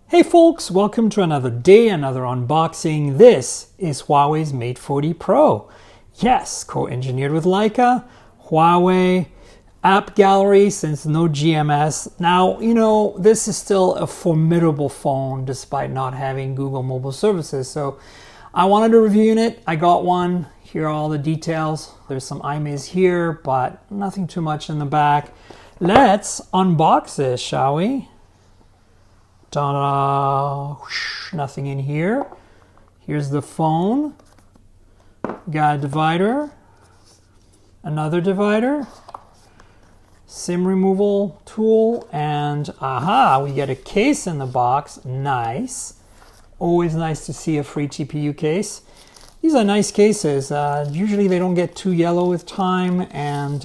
Hey folks, welcome to another day, another unboxing. This is Huawei's Mate 40 Pro. Yes, co-engineered with Leica, Huawei, app gallery since no GMS. Now, this is still a formidable phone despite not having Google mobile services. So I wanted to review it. I got one. Here are all the details. There's some IMEIs here, but nothing too much in the back. Let's unbox this, shall we? Ta-da! Nothing in here. Here's the phone. Got a divider. Another divider. SIM removal tool. And aha, we get a case in the box. Nice. Always nice to see a free TPU case. These are nice cases. Usually they don't get too yellow with time. And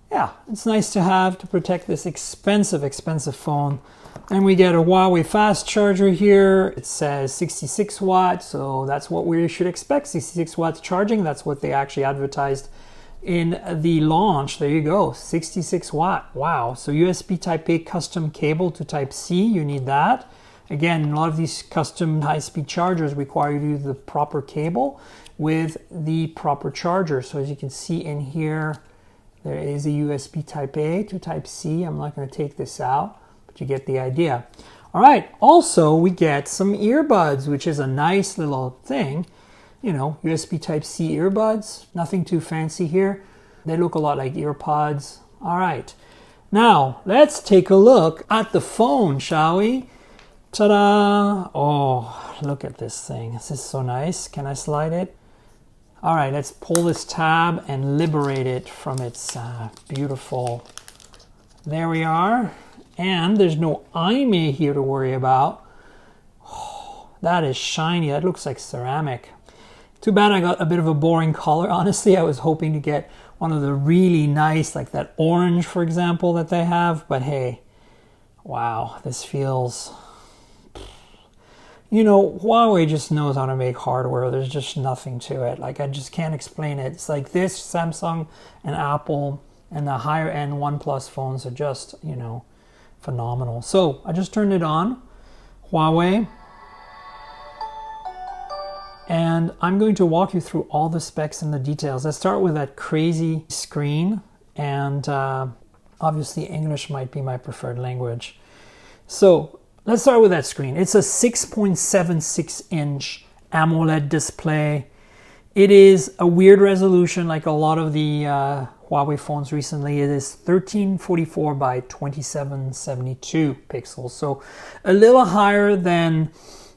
yeah, it's nice to have to protect this expensive phone. And we get a Huawei fast charger here. It says 66 watts, so that's what we should expect. 66 watts charging, that's what they actually advertised in the launch. There you go, 66 watt. Wow, so USB Type-A custom cable to Type-C, you need that. Again, a lot of these custom high-speed chargers require you to use the proper cable with the proper charger. So as you can see in here, there is a USB Type-A to Type-C. I'm not going to take this out, but you get the idea. All right, also we get some earbuds, which is a nice little thing. USB Type-C earbuds, nothing too fancy here. They look a lot like earpods. All right, now let's take a look at the phone, shall we? Ta-da! Oh, look at this thing. This is so nice. Can I slide it? All right, let's pull this tab and liberate it from its beautiful... There we are. And there's no IMEI here to worry about. Oh, that is shiny. That looks like ceramic. Too bad I got a bit of a boring color. Honestly, I was hoping to get one of the really nice, like that orange, for example, that they have. But hey, wow, this feels... Huawei just knows how to make hardware. There's just nothing to it. Like, I just can't explain it. It's like this, Samsung and Apple and the higher end OnePlus phones are just, phenomenal. So I just turned it on, Huawei, and I'm going to walk you through all the specs and the details. Let's start with that crazy screen, and obviously English might be my preferred language. So let's start with that screen. It's a 6.76 inch AMOLED display. It is a weird resolution like a lot of the Huawei phones recently. It is 1344 by 2772 pixels. So a little higher than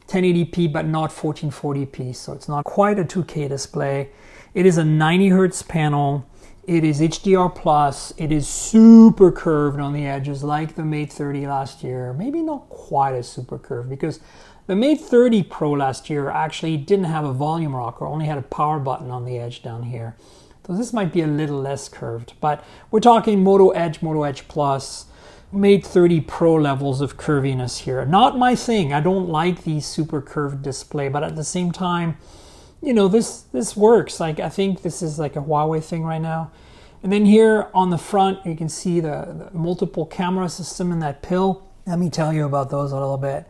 1080p, but not 1440p. So it's not quite a 2K display. It is a 90 Hertz panel. It is HDR+. It is super curved on the edges like the Mate 30 last year. Maybe not quite as super curved because the Mate 30 Pro last year actually didn't have a volume rocker, only had a power button on the edge down here. So this might be a little less curved, but we're talking Moto Edge Plus, Mate 30 Pro levels of curviness here. Not my thing. I don't like the super curved display, but at the same time, this works. Like, I think this is like a Huawei thing right now. And then here on the front, you can see the multiple camera system in that pill. Let me tell you about those a little bit.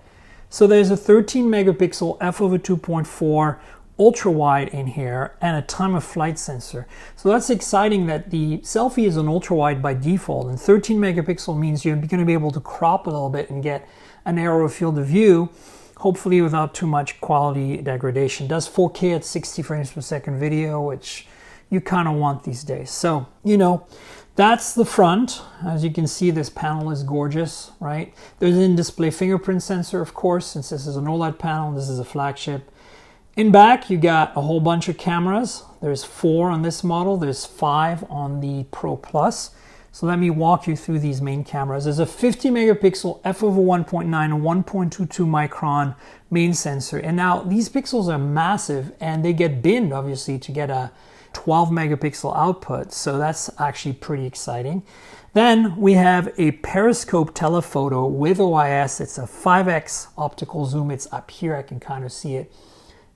So there's a 13 megapixel f/2.4 ultra wide in here and a time of flight sensor. So that's exciting that the selfie is an ultra wide by default, and 13 megapixel means you're going to be able to crop a little bit and get a narrower field of view, hopefully without too much quality degradation. It does 4K at 60 frames per second video, which you kind of want these days. So, that's the front. As you can see, this panel is gorgeous, right? There's an in-display fingerprint sensor, of course, since this is an OLED panel. This is a flagship. In back, you got a whole bunch of cameras. There's 4 on this model. There's 5 on the Pro Plus. So let me walk you through these main cameras. There's a 50 megapixel f/1.9 and 1.22 micron main sensor. And now these pixels are massive and they get binned, obviously, to get a 12 megapixel output. So that's actually pretty exciting. Then we have a periscope telephoto with OIS. It's a 5x optical zoom. It's up here. I can kind of see it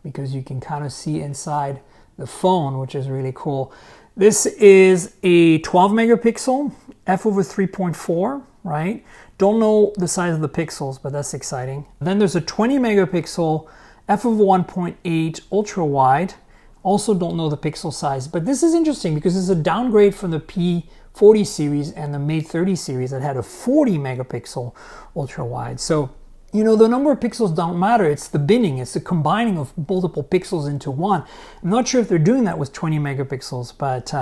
because you can kind of see inside the phone, which is really cool. This is a 12 megapixel f/3.4, right? Don't know the size of the pixels, but that's exciting. Then there's a 20 megapixel f/1.8 ultra wide. Also don't know the pixel size, but this is interesting because it's a downgrade from the P40 series and the Mate 30 series that had a 40 megapixel ultra wide. So, you know, the number of pixels don't matter. It's the binning, it's the combining of multiple pixels into one. I'm not sure if they're doing that with 20 megapixels, but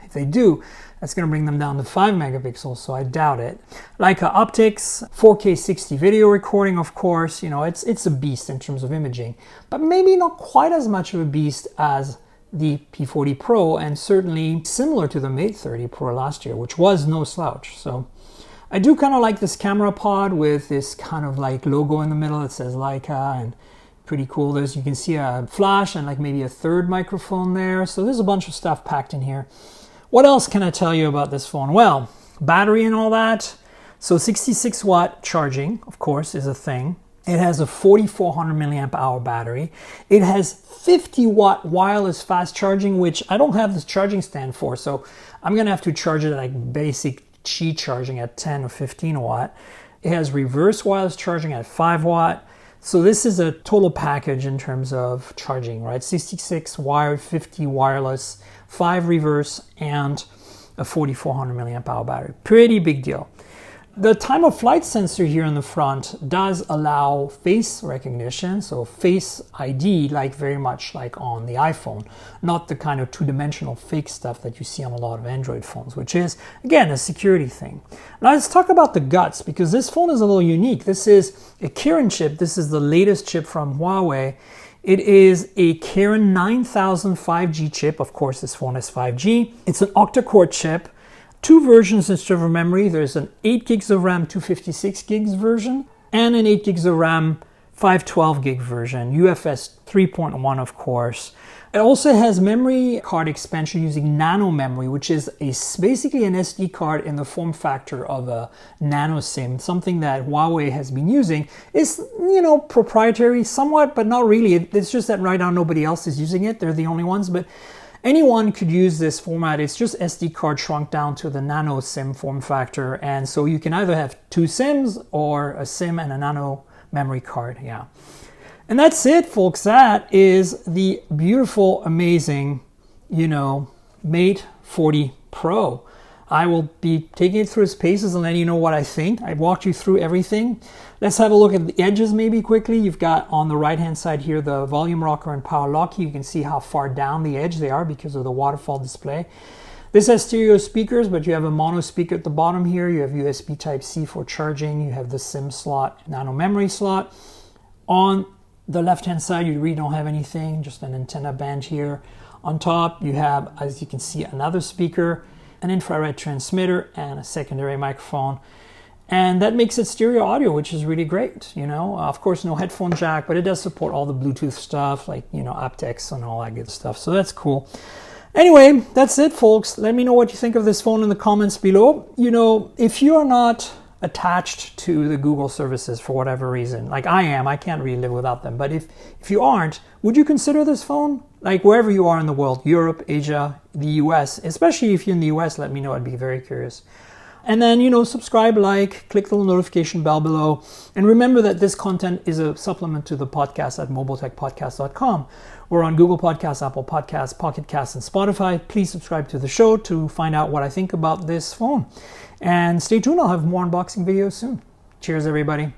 if they do, that's going to bring them down to 5 megapixels, so I doubt it. Leica optics, 4K 60 video recording, of course. You know, it's a beast in terms of imaging, but maybe not quite as much of a beast as the P40 Pro, and certainly similar to the Mate 30 Pro last year, which was no slouch. So I do kind of like this camera pod with this kind of like logo in the middle that says Leica, and pretty cool. There's, you can see a flash and like maybe a third microphone there. So there's a bunch of stuff packed in here. What else can I tell you about this phone? Well, battery and all that. So 66 watt charging, of course, is a thing. It has a 4,400 milliamp hour battery. It has 50 watt wireless fast charging, which I don't have this charging stand for. So I'm going to have to charge it like basic Qi charging at 10 or 15 watt. It has reverse wireless charging at 5 watt. So this is a total package in terms of charging, right? 66 wired, 50 wireless, 5 reverse, and a 4,400 milliamp hour battery. Pretty big deal. The time of flight sensor here in the front does allow face recognition, so face ID, like very much like on the iPhone, not the kind of two-dimensional fake stuff that you see on a lot of Android phones, which is, again, a security thing. Now let's talk about the guts, because this phone is a little unique. This is a Kirin chip. This is the latest chip from Huawei. It is a Kirin 9000 5G chip. Of course, this phone is 5G. It's an octa-core chip. 2 versions in server memory. There's an 8 gigs of RAM, 256 gigs version, and an 8 gigs of RAM, 512 gig version, UFS 3.1, of course. It also has memory card expansion using nano memory, which is basically an SD card in the form factor of a nano SIM, something that Huawei has been using. It's, you know, proprietary somewhat, but not really. It's just that right now nobody else is using it. They're the only ones, but anyone could use this format. It's just SD card shrunk down to the nano SIM form factor. And so you can either have 2 SIMs or a SIM and a nano memory card. Yeah. And that's it, folks. That is the beautiful, amazing, you know, Mate 40 Pro. I will be taking it through its paces and letting you know what I think. I walked you through everything. Let's have a look at the edges maybe quickly. You've got on the right-hand side here the volume rocker and power lock. You can see how far down the edge they are because of the waterfall display. This has stereo speakers, but you have a mono speaker at the bottom here. You have USB Type-C for charging. You have the SIM slot, nano memory slot. On the left-hand side, you really don't have anything, just an antenna band here. On top, you have, as you can see, another speaker, an infrared transmitter, and a secondary microphone. And that makes it stereo audio, which is really great. You know, of course, no headphone jack, but it does support all the Bluetooth stuff, like, you know, aptX and all that good stuff. So that's cool. Anyway, that's it, folks. Let me know what you think of this phone in the comments below. You know, if you are not attached to the Google services for whatever reason, like I am, I can't really live without them. But if you aren't, would you consider this phone? Like wherever you are in the world, Europe, Asia, the US, especially if you're in the US, let me know. I'd be very curious. And then, you know, subscribe, like, click the little notification bell below. And remember that this content is a supplement to the podcast at mobiletechpodcast.com. We're on Google Podcasts, Apple Podcasts, Pocket Casts, and Spotify. Please subscribe to the show to find out what I think about this phone. And stay tuned, I'll have more unboxing videos soon. Cheers, everybody.